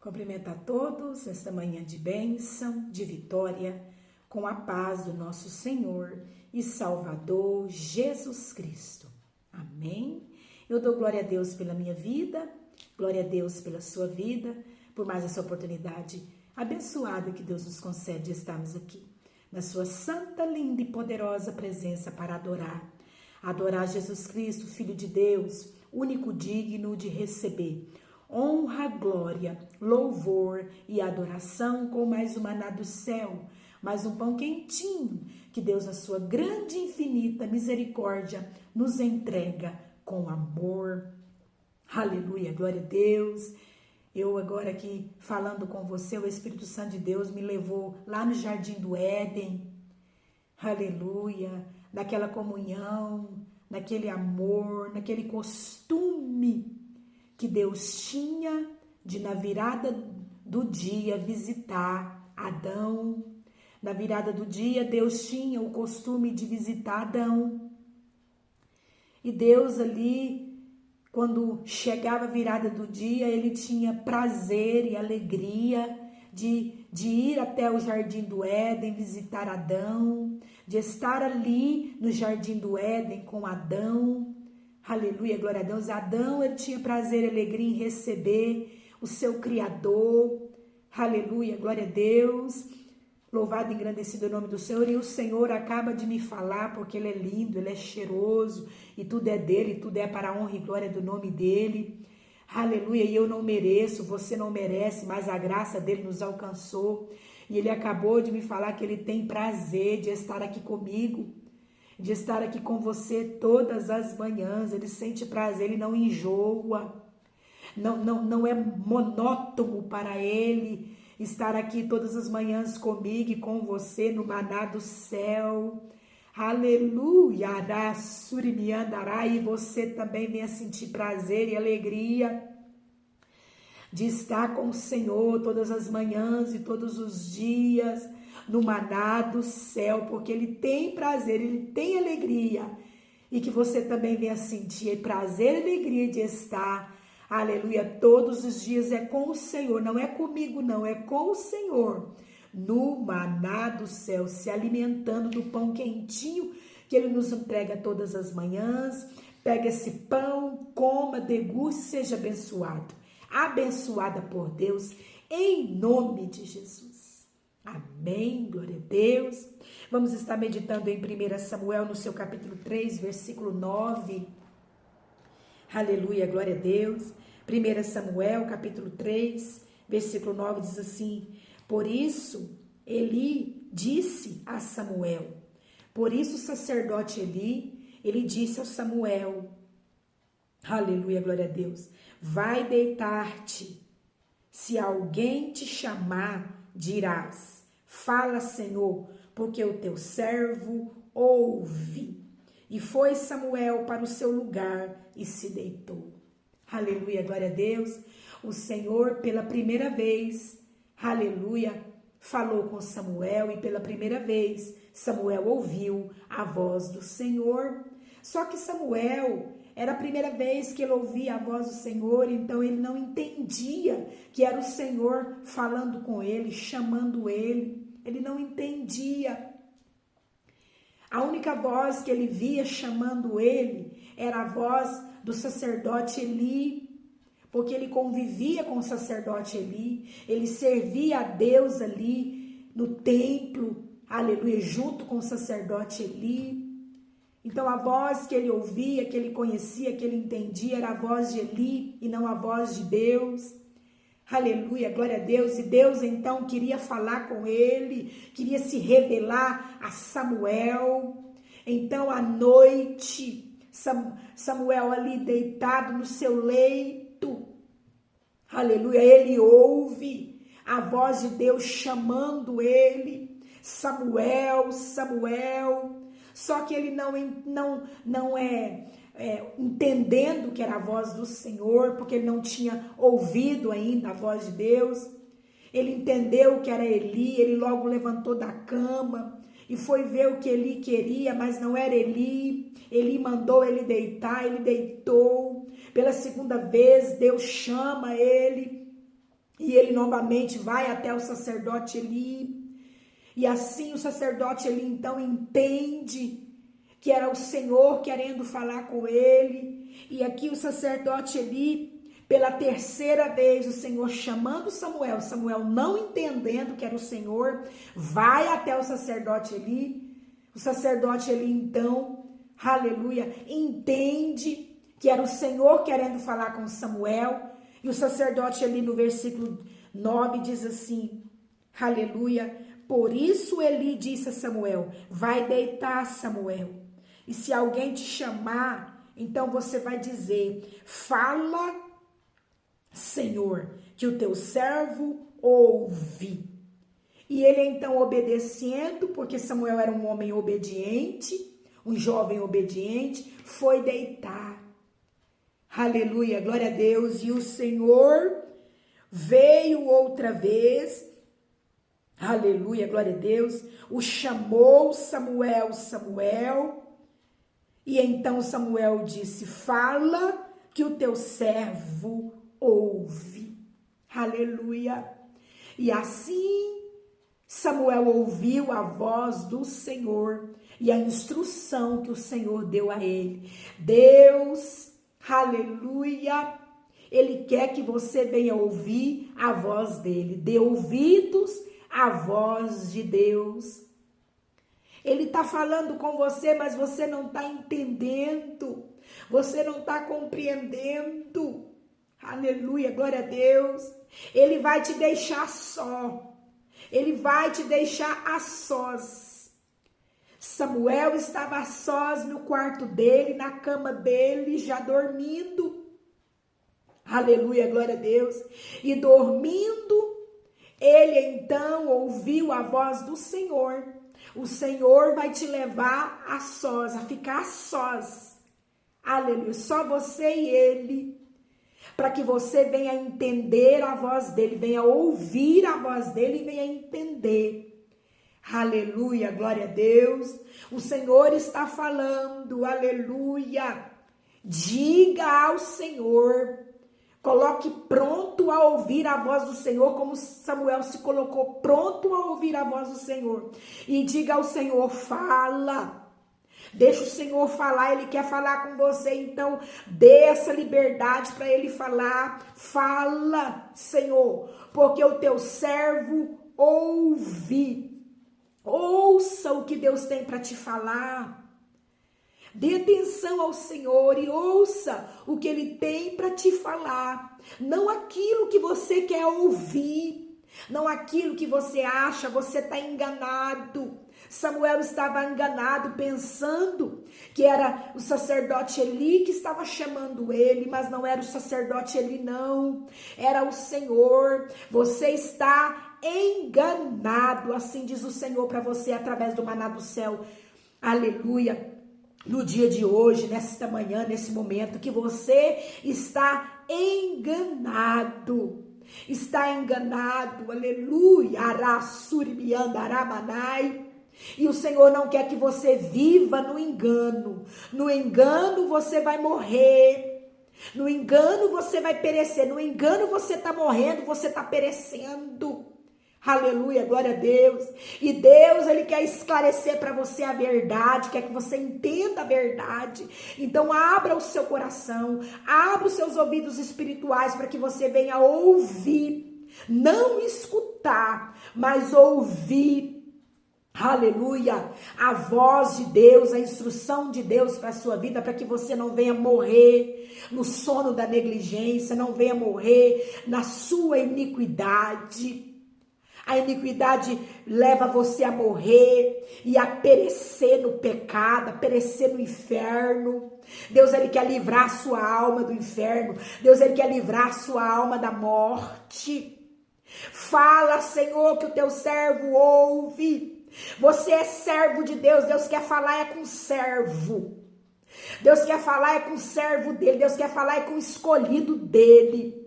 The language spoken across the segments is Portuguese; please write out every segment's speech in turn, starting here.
Cumprimento a todos esta manhã de bênção, de vitória, com a paz do nosso Senhor e Salvador Jesus Cristo. Amém? Eu dou glória a Deus pela minha vida, glória a Deus pela sua vida, por mais essa oportunidade abençoada que Deus nos concede de estarmos aqui, na sua santa, linda e poderosa presença para adorar Jesus Cristo, Filho de Deus, único digno de receber honra, glória, louvor e adoração com mais um maná do céu, mais um pão quentinho que Deus, na sua grande e infinita misericórdia, nos entrega com amor. Aleluia, glória a Deus. Eu agora aqui falando com você, o Espírito Santo de Deus me levou lá no Jardim do Éden. Aleluia, naquela comunhão, naquele amor, naquele costume que Deus tinha de, na virada do dia, visitar Adão. Na virada do dia, Deus tinha o costume de visitar Adão. E Deus ali, quando chegava a virada do dia, ele tinha prazer e alegria de ir até o Jardim do Éden, visitar Adão, de estar ali no Jardim do Éden com Adão. Aleluia, glória a Deus. Adão, ele tinha prazer e alegria em receber o seu Criador. Aleluia, glória a Deus. Louvado e engrandecido o nome do Senhor. E o Senhor acaba de me falar, porque Ele é lindo, Ele é cheiroso, e tudo é dEle, tudo é para a honra e glória do nome dEle. Aleluia, e eu não mereço, você não merece, mas a graça dEle nos alcançou. E Ele acabou de me falar que Ele tem prazer de estar aqui comigo, de estar aqui com você todas as manhãs. Ele sente prazer, ele não enjoa, não é monótono para ele estar aqui todas as manhãs comigo e com você no maná do céu. Aleluia, e você também venha sentir prazer e alegria de estar com o Senhor todas as manhãs e todos os dias no maná do céu, porque Ele tem prazer, Ele tem alegria, e que você também venha sentir prazer e alegria de estar, aleluia, todos os dias é com o Senhor, não é comigo não, é com o Senhor, no maná do céu, se alimentando do pão quentinho que Ele nos entrega todas as manhãs. Pega esse pão, coma, deguste, seja abençoado, abençoada por Deus, em nome de Jesus. Amém, glória a Deus. Vamos estar meditando em 1 Samuel, no seu capítulo 3, versículo 9. Aleluia, glória a Deus. 1 Samuel, capítulo 3, versículo 9, diz assim: Por isso, Eli disse a Samuel. Por isso, o sacerdote Eli, ele disse ao Samuel, aleluia, glória a Deus, vai deitar-te. Se alguém te chamar, dirás, fala, Senhor, porque o teu servo ouve. E foi Samuel para o seu lugar e se deitou. Aleluia, glória a Deus. O Senhor, pela primeira vez, aleluia, falou com Samuel, e pela primeira vez Samuel ouviu a voz do Senhor. Só que Samuel, era a primeira vez que ele ouvia a voz do Senhor, então ele não entendia que era o Senhor falando com ele, chamando ele. Ele não entendia. A única voz que ele via chamando ele era a voz do sacerdote Eli, porque ele convivia com o sacerdote Eli, ele servia a Deus ali no templo, aleluia, junto com o sacerdote Eli. Então a voz que ele ouvia, que ele conhecia, que ele entendia, era a voz de Eli e não a voz de Deus. Aleluia, glória a Deus. E Deus então queria falar com ele, queria se revelar a Samuel. Então à noite, Samuel ali deitado no seu leito, aleluia, ele ouve a voz de Deus chamando ele, Samuel, Samuel. Só que ele não entendendo que era a voz do Senhor, porque ele não tinha ouvido ainda a voz de Deus. Ele entendeu que era Eli, ele logo levantou da cama e foi ver o que Eli queria, mas não era Eli. Eli mandou ele deitar, ele deitou. Pela segunda vez, Deus chama ele. E ele novamente vai até o sacerdote Eli. E assim o sacerdote Eli então entende que era o Senhor querendo falar com ele. E aqui o sacerdote Eli, pela terceira vez, o Senhor chamando Samuel, Samuel não entendendo que era o Senhor, vai até o sacerdote Eli. O sacerdote Eli então, aleluia, entende que era o Senhor querendo falar com Samuel. E o sacerdote Eli no versículo 9 diz assim, aleluia, por isso Eli disse a Samuel, vai deitar, Samuel, e se alguém te chamar, então você vai dizer, fala, Senhor, que o teu servo ouve. E ele então obedecendo, porque Samuel era um homem obediente, um jovem obediente, foi deitar. Aleluia, glória a Deus. E o Senhor veio outra vez, aleluia, glória a Deus, o chamou Samuel, Samuel, e então Samuel disse, fala que o teu servo ouve, aleluia. E assim Samuel ouviu a voz do Senhor e a instrução que o Senhor deu a ele. Deus, aleluia, Ele quer que você venha ouvir a voz dele. Dê ouvidos à voz de Deus. Ele está falando com você, mas você não está entendendo. Você não está compreendendo. Aleluia, glória a Deus. Ele vai te deixar só. Ele vai te deixar a sós. Samuel estava a sós no quarto dele, na cama dele, já dormindo. Aleluia, glória a Deus. E dormindo, ele então ouviu a voz do Senhor. O Senhor vai te levar a sós, a ficar a sós. Aleluia, só você e ele. Para que você venha entender a voz dele, venha ouvir a voz dele e venha entender. Aleluia, glória a Deus. O Senhor está falando, aleluia. Diga ao Senhor, coloque pronto a ouvir a voz do Senhor, como Samuel se colocou pronto a ouvir a voz do Senhor. E diga ao Senhor, fala. Deixa o Senhor falar, Ele quer falar com você, então dê essa liberdade para Ele falar. Fala, Senhor, porque o teu servo ouve. Ouça o que Deus tem para te falar. Dê atenção ao Senhor e ouça o que Ele tem para te falar. Não aquilo que você quer ouvir, não aquilo que você acha, você está enganado. Samuel estava enganado, pensando que era o sacerdote Eli que estava chamando ele, mas não era o sacerdote Eli, não. Era o Senhor. Você está enganado, assim diz o Senhor para você através do maná do céu. Aleluia. No dia de hoje, nesta manhã, nesse momento, que você está enganado. Está enganado, aleluia. Araçuribiandaramanai. E o Senhor não quer que você viva no engano. No engano você vai morrer. No engano você vai perecer. No engano você está morrendo, você está perecendo. Aleluia, glória a Deus. E Deus, Ele quer esclarecer para você a verdade, quer que você entenda a verdade. Então abra o seu coração, abra os seus ouvidos espirituais para que você venha ouvir. Não escutar, mas ouvir. Aleluia, a voz de Deus, a instrução de Deus para a sua vida, para que você não venha morrer no sono da negligência, não venha morrer na sua iniquidade. A iniquidade leva você a morrer e a perecer no pecado, a perecer no inferno. Deus, Ele quer livrar a sua alma do inferno. Deus, Ele quer livrar a sua alma da morte. Fala, Senhor, que o teu servo ouve. Você é servo de Deus, Deus quer falar é com servo. Deus quer falar é com servo dele, Deus quer falar é com o escolhido dele.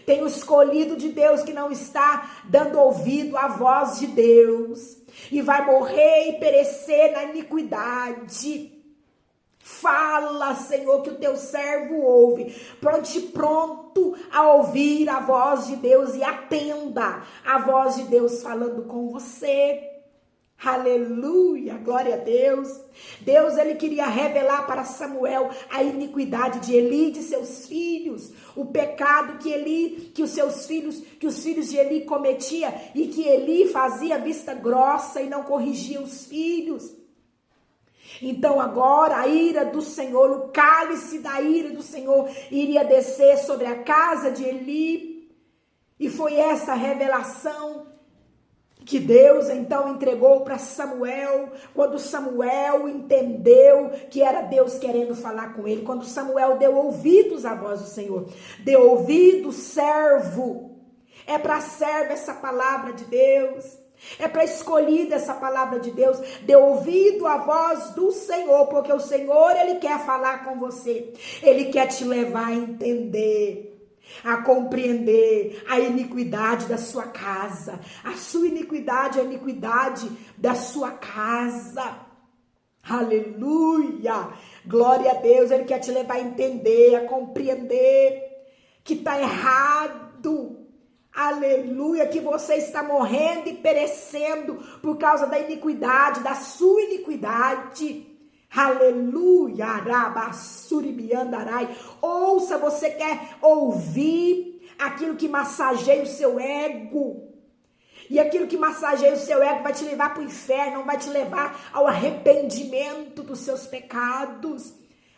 Tem o escolhido de Deus que não está dando ouvido à voz de Deus. E vai morrer e perecer na iniquidade. Fala, Senhor, que o teu servo ouve. Pronto a ouvir a voz de Deus e atenda a voz de Deus falando com você. Aleluia, glória a Deus. Deus, ele queria revelar para Samuel a iniquidade de Eli e de seus filhos, o pecado que os filhos de Eli cometia e que Eli fazia vista grossa e não corrigia os filhos. Então agora a ira do Senhor, o cálice da ira do Senhor iria descer sobre a casa de Eli. E foi essa revelação que Deus então entregou para Samuel, quando Samuel entendeu que era Deus querendo falar com ele, quando Samuel deu ouvidos à voz do Senhor, deu ouvido, servo, é para servo essa palavra de Deus, é para escolhida essa palavra de Deus, deu ouvido à voz do Senhor, porque o Senhor, ele quer falar com você, ele quer te levar a entender, a compreender a iniquidade da sua casa, a sua iniquidade, a iniquidade da sua casa. Aleluia, glória a Deus. Ele quer te levar a entender, a compreender que está errado. Aleluia, que você está morrendo e perecendo por causa da iniquidade, da sua iniquidade. Aleluia, arabassuribiandarai. Ouça, você quer ouvir aquilo que massageia o seu ego. E aquilo que massageia o seu ego vai te levar para o inferno, não vai te levar ao arrependimento dos seus pecados.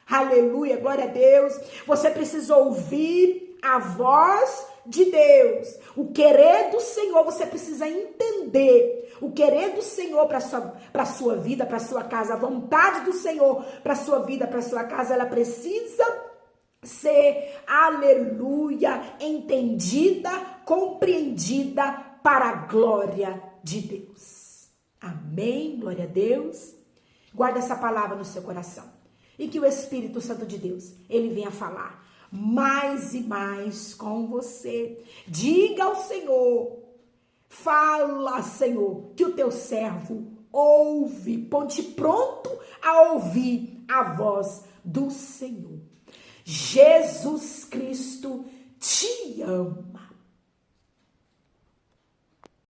Aleluia, glória a Deus. Você precisa ouvir a voz de Deus, o querer do Senhor. Você precisa entender o querer do Senhor para a sua vida, para a sua casa. A vontade do Senhor para a sua vida, para a sua casa, ela precisa ser, aleluia, entendida, compreendida para a glória de Deus. Amém, glória a Deus. Guarda essa palavra no seu coração e que o Espírito Santo de Deus, ele venha falar mais e mais com você. Diga ao Senhor, fala, Senhor, que o teu servo ouve, ponte pronto a ouvir a voz do Senhor. Jesus Cristo te ama.